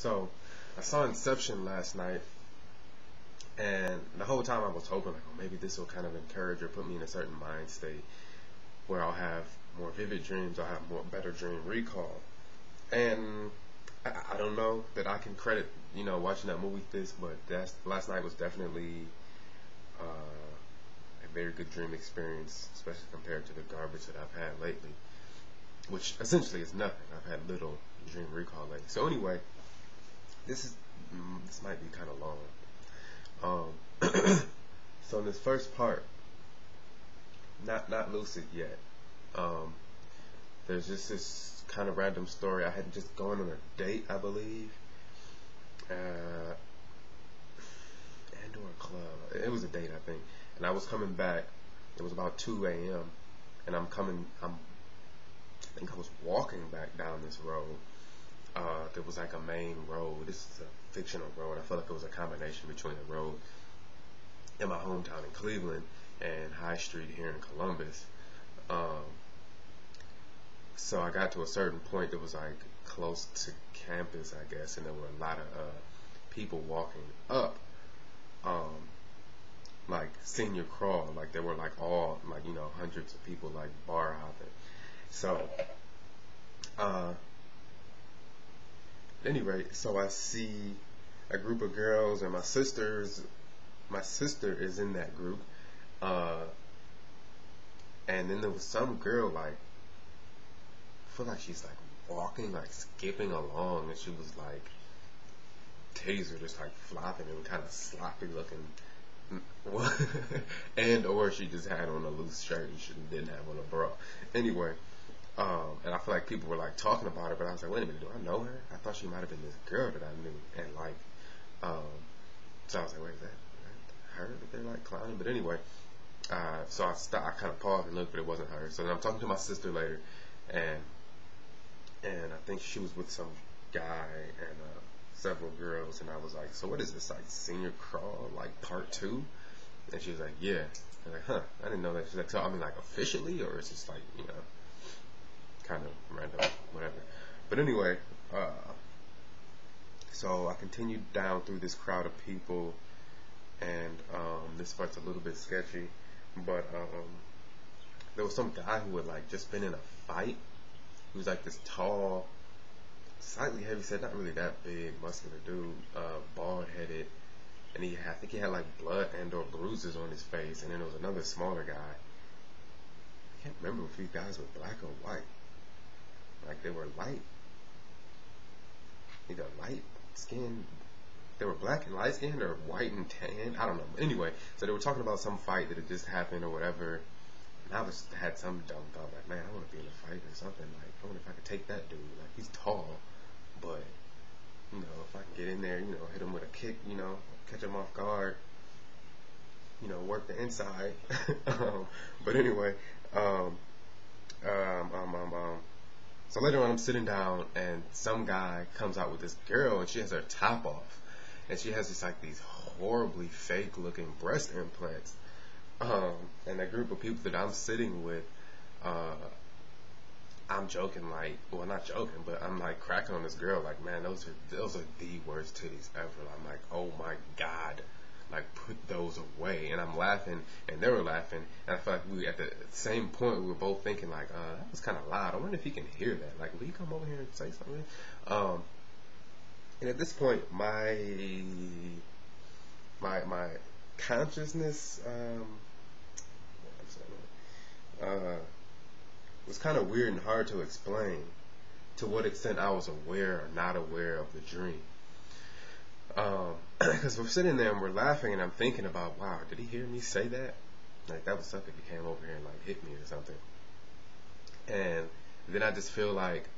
So, I saw Inception last night, and the whole time I was hoping, like, oh, maybe this will kind of encourage or put me in a certain mind state where I'll have more vivid dreams, I'll have more better dream recall. And I don't know that I can credit, watching that movie this, but last night was definitely a very good dream experience, especially compared to the garbage that I've had lately, which essentially is nothing. I've had little dream recall lately. So anyway, this might be kind of long. So in this first part, not lucid yet. There's just this kind of random story. I had just gone on a date, I believe, and or a club. It was a date, I think. And I was coming back. It was about 2 a.m. and I think I was walking back down this road. There was like a main road. This is a fictional road. I felt like it was a combination between a road in my hometown in Cleveland and High Street here in Columbus. So I got to a certain point that was like close to campus, I guess, and there were a lot of people walking up, like senior crawl, like there were like all like hundreds of people like bar hopping. So at any rate, so I see a group of girls, and my sister is in that group, and then there was some girl, like, I feel like she's like walking, like skipping along, and she was like, titties were just like flopping and kind of sloppy looking, and or she just had on a loose shirt and she didn't have on a bra. Anyway, and I feel like people were like talking about her, but I was like, wait a minute, do I know her? I thought she might have been this girl that I knew, and like, so I was like, wait, is that her that they're like clowning? But anyway, so I kind of paused and looked, but it wasn't her. So then I'm talking to my sister later, and I think she was with some guy and several girls, and I was like, so what is this, like senior crawl, like part 2? And she was like, yeah. I was like, huh, I didn't know that. She's like, so I mean, like officially, or it's just like, kind of random, whatever. But anyway, so I continued down through this crowd of people, and this part's a little bit sketchy, but there was some guy who had like just been in a fight. He was like this tall, slightly heavy set, not really that big, muscular dude, bald headed, and I think he had like blood and or bruises on his face. And then there was another smaller guy. I can't remember if these guys were black or white. Like they were either light skinned, they were black and light skinned, or white and tan. I don't know. Anyway, so they were talking about some fight that had just happened or whatever. And I had some dumb thought, like, man, I want to be in a fight or something. Like, I wonder if I could take that dude. Like, he's tall, but, if I can get in there, hit him with a kick, catch him off guard, work the inside. But anyway, so later on I'm sitting down, and some guy comes out with this girl, and she has her top off. And she has these horribly fake looking breast implants. And a group of people that I'm sitting with, I'm joking, like, well, not joking, but I'm like cracking on this girl, like, man, those are the worst titties ever. I'm like, oh my god, like, put those away. And I'm laughing, and they were laughing, and I feel like we at the same point we were both thinking, like, that was kind of loud. I wonder if he can hear that. Like, will you come over here and say something? And at this point, my consciousness was kind of weird and hard to explain to what extent I was aware or not aware of the dream. Because we're sitting there and we're laughing, and I'm thinking about, wow, did he hear me say that? Like, that would suck if he came over here and like hit me or something. And then I just feel like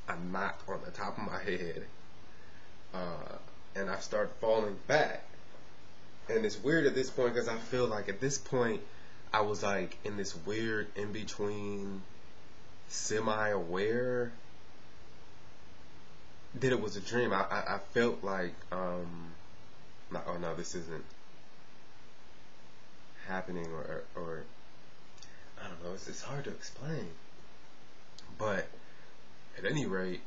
a knock on the top of my head, and I start falling back. And it's weird at this point, because I feel like at this point I was like in this weird in between, semi-aware that it was a dream. I felt like oh no, this isn't happening, or I don't know, it's hard to explain. But at any rate,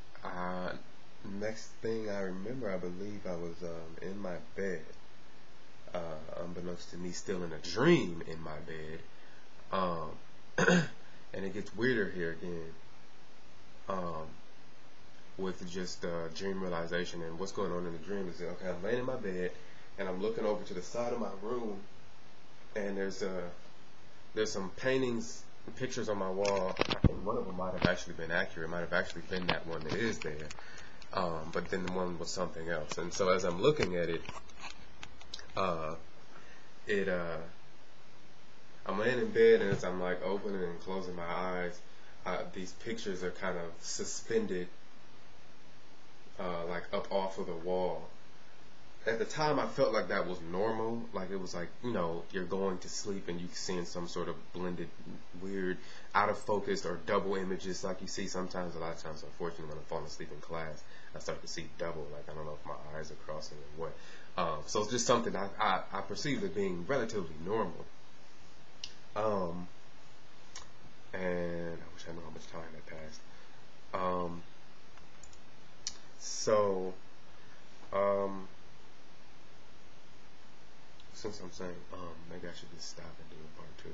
Next thing I remember, I believe I was in my bed, unbeknownst to me, still in a dream in my bed. And it gets weirder here again, with just dream realization. And what's going on in the dream is that, okay, I'm laying in my bed and I'm looking over to the side of my room, and there's some paintings, pictures on my wall. I think one of them might have actually been accurate, might have actually been that one that is there. But then the one was something else. And so as I'm looking at it, I'm laying in bed, and as I'm like opening and closing my eyes, these pictures are kind of suspended, like up off of the wall. At the time, I felt like that was normal. Like it was like, you're going to sleep and you're seeing some sort of blended, weird, out of focus or double images like you see sometimes. A lot of times, unfortunately, when I'm falling asleep in class, I start to see double. Like I don't know if my eyes are crossing or what. So it's just something I perceived as being relatively normal. And I wish I knew how much time had passed. Since I'm saying, maybe I should just stop and do a part 2.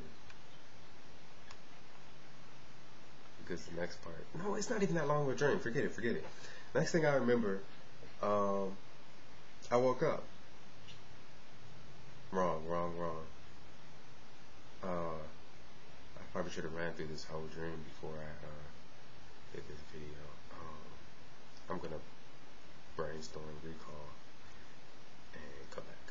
Because the next part, no, it's not even that long of a dream. Forget it. Next thing I remember, I woke up. Wrong. I probably should have ran through this whole dream before I did this video. I'm gonna brainstorm, recall, and come back.